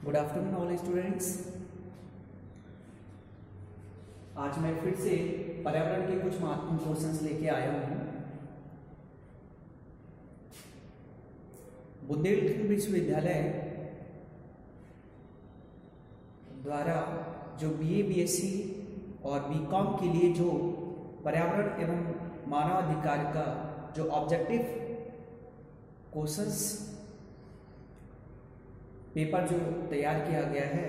Good afternoon all students. आज मैं फिर से पर्यावरण के कुछ महत्वपूर्ण क्वेश्चंस लेके आया हूँ। बुंदेलखंड विश्वविद्यालय द्वारा जो बीए, बीएससी और बीकॉम के लिए जो पर्यावरण एवं मानवाधिकार का जो ऑब्जेक्टिव क्वेश्चंस पेपर जो तैयार किया गया है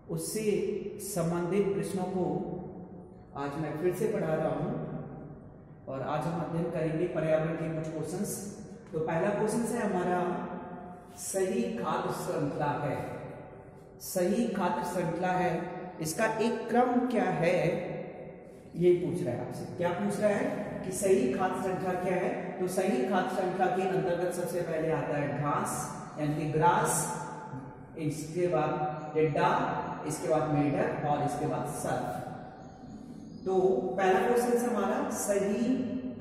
उससे संबंधित प्रश्नों को आज मैं फिर से पढ़ा रहा हूं और आज हम अध्ययन करेंगे पर्यावरण के कुछ क्वेश्चंस। तो पहला क्वेश्चन है हमारा, सही खाद्य श्रृंखला है। सही खाद्य श्रृंखला है, इसका एक क्रम क्या है, ये पूछ रहा है आपसे। क्या पूछ रहा है कि सही खाद्य श्रृंखला क्या है। तो सही खाद्य श्रृंखला के अंतर्गत सबसे पहले आता है घास यानी कि ग्रास, इसके बाद टिड्डा, इसके बाद मेढक और इसके बाद सर्प। तो पहला क्वेश्चन है हमारा, सही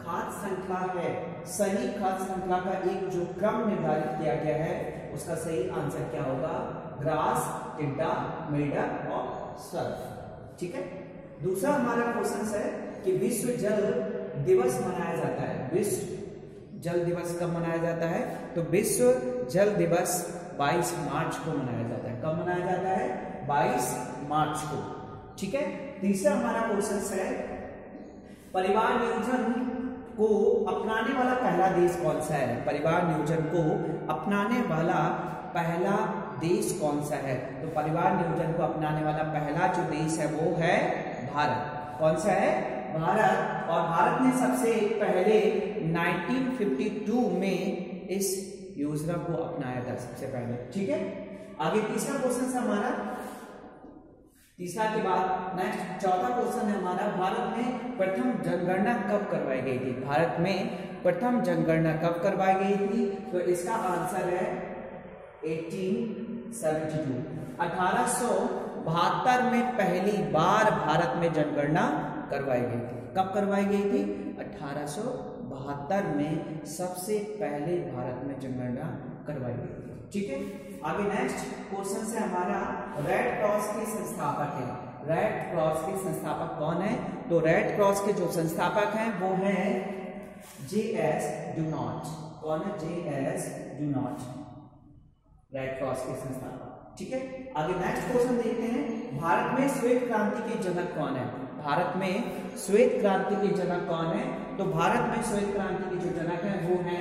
खाद्य श्रृंखला है। सही खाद्य श्रृंखला का एक जो क्रम निर्धारित किया गया है उसका सही आंसर क्या होगा, ग्रास, टिड्डा, मेढक और सर्प। ठीक है। दूसरा हमारा क्वेश्चन है कि विश्व जल दिवस मनाया जाता है। विश्व जल दिवस कब मनाया जाता है। तो विश्व जल दिवस 22 मार्च को मनाया जाता है। कब मनाया जाता है, 22 मार्च को। ठीक है। तीसरा हमारा क्वेश्चन है, परिवार नियोजन को अपनाने वाला पहला देश कौन सा है। परिवार नियोजन को अपनाने वाला पहला देश कौन सा है। तो परिवार नियोजन को अपनाने वाला पहला जो देश है वो है भारत। कौन सा है, भारत। और भारत ने सबसे पहले 1952 में इस योजना को अपनाया था सबसे पहले। ठीक है। आगे तीसरा क्वेश्चन है हमारा, तीसरा के बाद नेक्स्ट चौथा क्वेश्चन है हमारा, भारत में प्रथम जनगणना कब करवाई गई थी। भारत में प्रथम जनगणना कब करवाई गई थी। तो इसका आंसर है 1872। 1872 में पहली बार भारत में जनगणना करवाई गई थी। कब करवाई गई थी, 1872 में सबसे पहले भारत में जनगणना करवाई गई थी। ठीक है। आगे नेक्स्ट क्वेश्चन है हमारा, रेड क्रॉस के संस्थापक है। रेड क्रॉस के संस्थापक कौन है। तो रेड क्रॉस के जो संस्थापक हैं वो हैं J.S. डूनॉट। कौन है, J.S. डूनॉट, रेड क्रॉस के संस्थापक। ठीक है। आगे नेक्स्ट क्वेश्चन देखते हैं, भारत में श्वेत क्रांति के जनक कौन है। भारत में श्वेत क्रांति के जनक कौन है। तो भारत में श्वेत क्रांति के जो जनक है वो है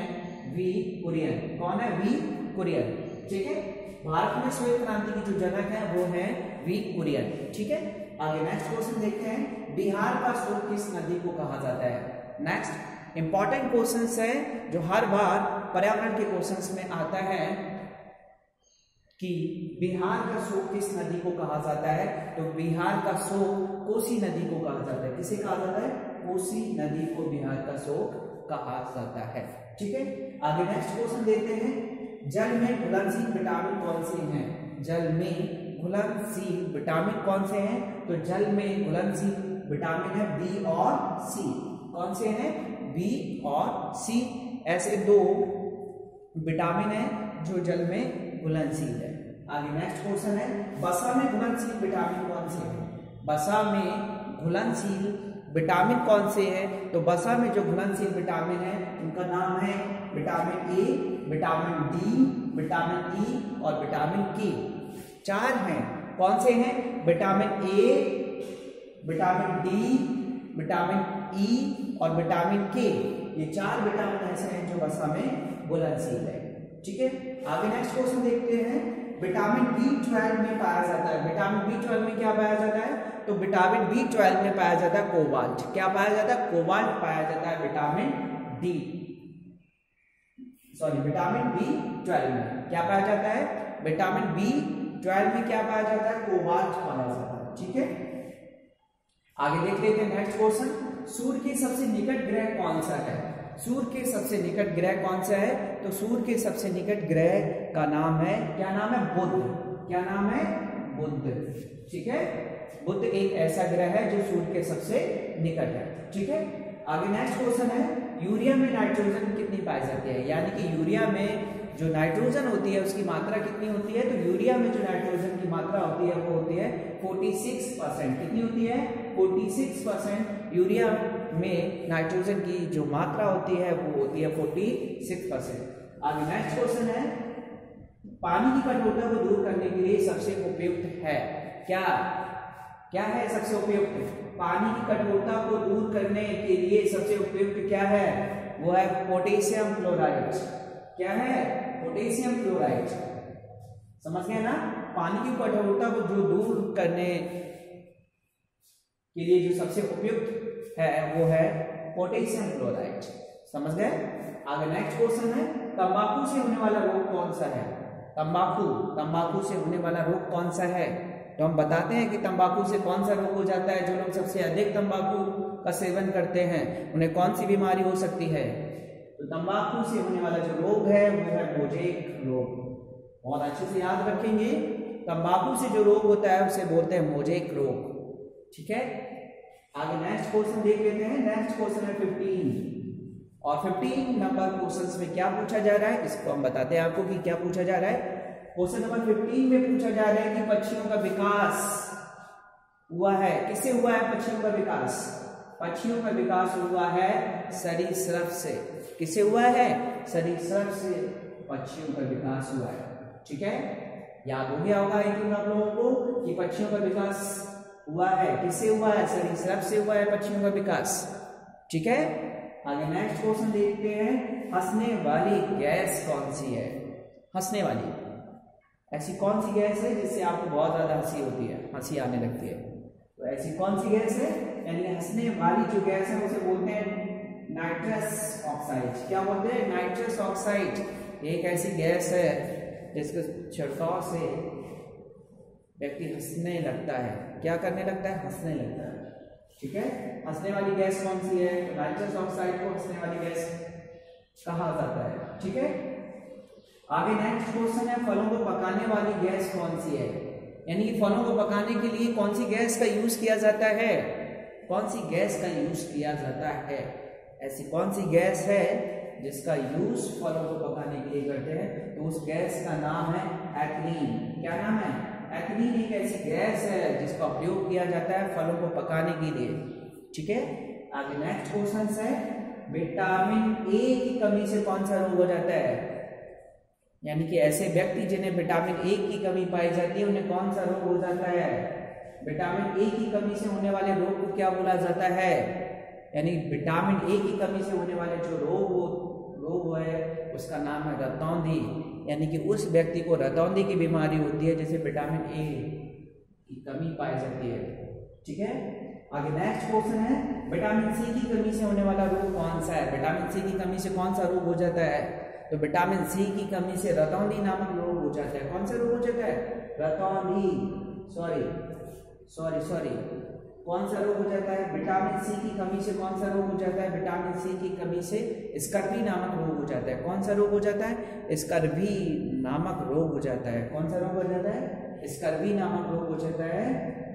वी कुरियन। कौन है, वी कुरियन। ठीक है। भारत में श्वेत क्रांति की जो जनक है वो है वी कुरियन। ठीक है। आगे नेक्स्ट क्वेश्चन देखते हैं, बिहार का शोक किस नदी को कहा जाता है। नेक्स्ट इंपॉर्टेंट क्वेश्चन है जो हर बार पर्यावरण के क्वेश्चंस में आता है कि बिहार का शोक किस नदी को कहा जाता है। तो बिहार का शोक कोसी नदी को कहा जाता है। किसे कहा जाता है, कोसी नदी को बिहार का शोक कहा जाता है। ठीक है। आगे नेक्स्ट क्वेश्चन देखते हैं, जल में घुलनशील विटामिन कौन से हैं। जल में घुलनशील विटामिन कौन से हैं। तो जल में घुलनशील विटामिन है बी और सी। कौन से हैं, बी और सी। ऐसे दो विटामिन है जो जल में घुलनशील है। आगे नेक्स्ट क्वेश्चन है, वसा में घुलनशील विटामिन कौन से है। वसा में घुलनशील विटामिन कौन से है। तो वसा में जो घुलनशील विटामिन है उनका नाम है vitamin A, vitamin D, vitamin E और विटामिन के। 4 हैं। कौन से हैं, vitamin A, vitamin D, vitamin E और विटामिन के। ये 4 विटामिन ऐसे हैं जो वसा में घुलनशील है। ठीक है। आगे नेक्स्ट क्वेश्चन देखते हैं, विटामिन B12 में पाया जाता है। विटामिन B12 में क्या पाया जाता है। तो विटामिन B12 में पाया जाता है कोबाल्ट। क्या पाया जाता है, कोबाल्ट पाया जाता है विटामिन विटामिन B12 में क्या पाया जाता है, विटामिन B12 में क्या पाया जाता है, कोबाल्ट पाया जाता है। ठीक है। आगे देख लेते हैं नेक्स्ट क्वेश्चन, सूर्य के सबसे निकट ग्रह कौन सा है। सूर्य के सबसे निकट ग्रह कौन सा है। तो सूर्य के सबसे निकट ग्रह का नाम है, क्या नाम है, बुध। क्या नाम है, बुध। ठीक है। बुध एक ऐसा ग्रह है जो सूर्य के सबसे निकट है। ठीक है। आगे नेक्स्ट क्वेश्चन है, यूरिया में नाइट्रोजन कितनी पाई जाती है। यानी कि यूरिया में जो नाइट्रोजन होती है उसकी मात्रा कितनी होती है, तो यूरिया में जो नाइट्रोजन की मात्रा होती है वो होती है 46%। कितनी होती है? 46%। यूरिया में नाइट्रोजन की जो मात्रा होती है वो होती है 46%। आगे नेक्स्ट क्वेश्चन है, पानी की कठोरता को दूर करने के लिए सबसे उपयुक्त है क्या? क्या है सबसे उपयुक्त? पानी की कठोरता को दूर करने के लिए सबसे उपयुक्त क्या है? वो है पोटेशियम क्लोराइड। क्या है? Potassium chloride. समझ गए ना? पानी की कठोरता को जो दूर करने के लिए जो सबसे उपयुक्त है वो है पोटेशियम क्लोराइड। समझ गए? आगे नेक्स्ट क्वेश्चन है, तंबाकू से होने वाला रोग कौन सा है? तंबाकू से होने वाला रोग कौन सा है? तो हम बताते हैं कि तंबाकू से कौन सा रोग हो जाता है। जो लोग सबसे अधिक तंबाकू का सेवन करते हैं उन्हें कौन सी बीमारी हो सकती है? तो तंबाकू से होने वाला जो रोग है वो है मोजेक रोग। बहुत अच्छे से याद रखेंगे, तंबाकू से जो रोग होता है उसे बोलते हैं मोजेक रोग। ठीक है, आगे नेक्स्ट क्वेश्चन देख लेते हैं। नेक्स्ट क्वेश्चन है 15 और 15 नंबर क्वेश्चन में क्या पूछा जा रहा है इसको हम बताते हैं आपको कि क्या पूछा जा रहा है। क्वेश्चन नंबर 15 में पूछा जा रहा है कि पक्षियों का विकास हुआ है, किससे हुआ है पक्षियों का विकास? पक्षियों का विकास हुआ है सरीसृप से। किससे हुआ है? सरीसृप से पक्षियों का विकास हुआ है। ठीक है, याद हो गया होगा एक आप लोगों को कि पक्षियों का विकास हुआ है, किससे हुआ है? सरीसृप से हुआ है पक्षियों का विकास। ठीक है, आगे नेक्स्ट क्वेश्चन देखते हैं, हंसने वाली गैस कौन सी है? हंसने वाली ऐसी कौन सी गैस है जिससे आपको बहुत ज्यादा हंसी होती है, हंसी आने लगती है? तो ऐसी कौन सी गैस है? यानी हंसने वाली जो गैस है उसे बोलते हैं नाइट्रस ऑक्साइड। क्या बोलते हैं? नाइट्रस ऑक्साइड एक ऐसी गैस है जिसके छिड़काव से व्यक्ति हंसने लगता है। क्या करने लगता है? हंसने लगता है। ठीक है, हंसने वाली गैस कौन सी है? नाइट्रस ऑक्साइड को हंसने वाली गैस कहा जाता है। ठीक है, आगे नेक्स्ट क्वेश्चन है, फलों को पकाने वाली गैस कौन सी है? यानी कि फलों को पकाने के लिए कौन सी गैस का यूज किया जाता है? कौन सी गैस का यूज किया जाता है? ऐसी कौन सी गैस है जिसका यूज फलों को पकाने के लिए करते हैं? तो उस गैस का नाम है एथिलीन। क्या नाम है? एथिलीन एक ऐसी गैस है जिसका उपयोग किया जाता है फलों को पकाने के लिए। ठीक है, आगे नेक्स्ट क्वेश्चन है, विटामिन ए की कमी से कौन सा रोग हो जाता है? यानी कि ऐसे व्यक्ति जिन्हें विटामिन ए की कमी पाई जाती है उन्हें कौन सा रोग हो जाता है? विटामिन ए की कमी से होने वाले रोग को क्या बोला जाता है? यानी विटामिन ए की कमी से होने वाले जो रोग है उसका नाम है रतौंधी। यानी कि उस व्यक्ति को रतौंधी की बीमारी होती है जिसे विटामिन ए की कमी पाई जाती है। ठीक है, आगे नेक्स्ट क्वेश्चन है, विटामिन सी की कमी से होने वाला रोग कौन सा है? विटामिन सी की कमी से कौन सा रोग हो जाता है? तो विटामिन सी की कमी से रतौंधी नामक रोग हो जाता है। कौन सा रोग हो जाता है? रतौंधी। सॉरी कौन सा रोग हो जाता है? विटामिन सी की कमी से कौन सा रोग हो जाता है? विटामिन सी की कमी से स्कर्वी नामक रोग हो जाता है। कौन सा रोग हो जाता है? स्कर्वी नामक रोग हो जाता है। कौन सा रोग हो जाता है? स्कर्वी नामक रोग हो जाता है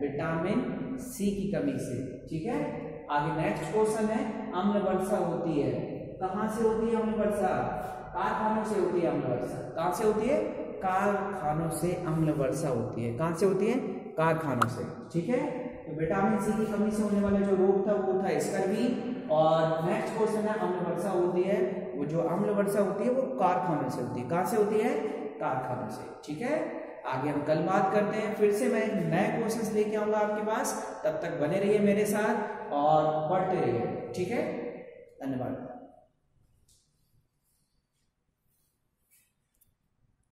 विटामिन सी की कमी से। ठीक है, आगे नेक्स्ट क्वेश्चन है, अम्ल वर्षा होती है, कहाँ से होती है अम्ल वर्षा? कारखानों से होती है अम्ल वर्षा। कहाँ से होती है? कारखानों से अम्ल वर्षा होती है। कहाँ से होती है? कारखानों से। ठीक है, तो विटामिन सी की कमी से होने वाला जो रोग था वो था स्कर्वी। और नेक्स्ट क्वेश्चन है, अम्ल वर्षा होती है, वो जो अम्ल वर्षा होती है वो कारखानों से होती है। कहाँ से होती है? कारखानों से। ठीक है, आगे हम कल बात करते हैं, फिर से मैं नए क्वेश्चंस लेके आऊंगा आपके पास। तब तक बने रहिए मेरे साथ और पढ़ते रहिए। ठीक है, धन्यवाद।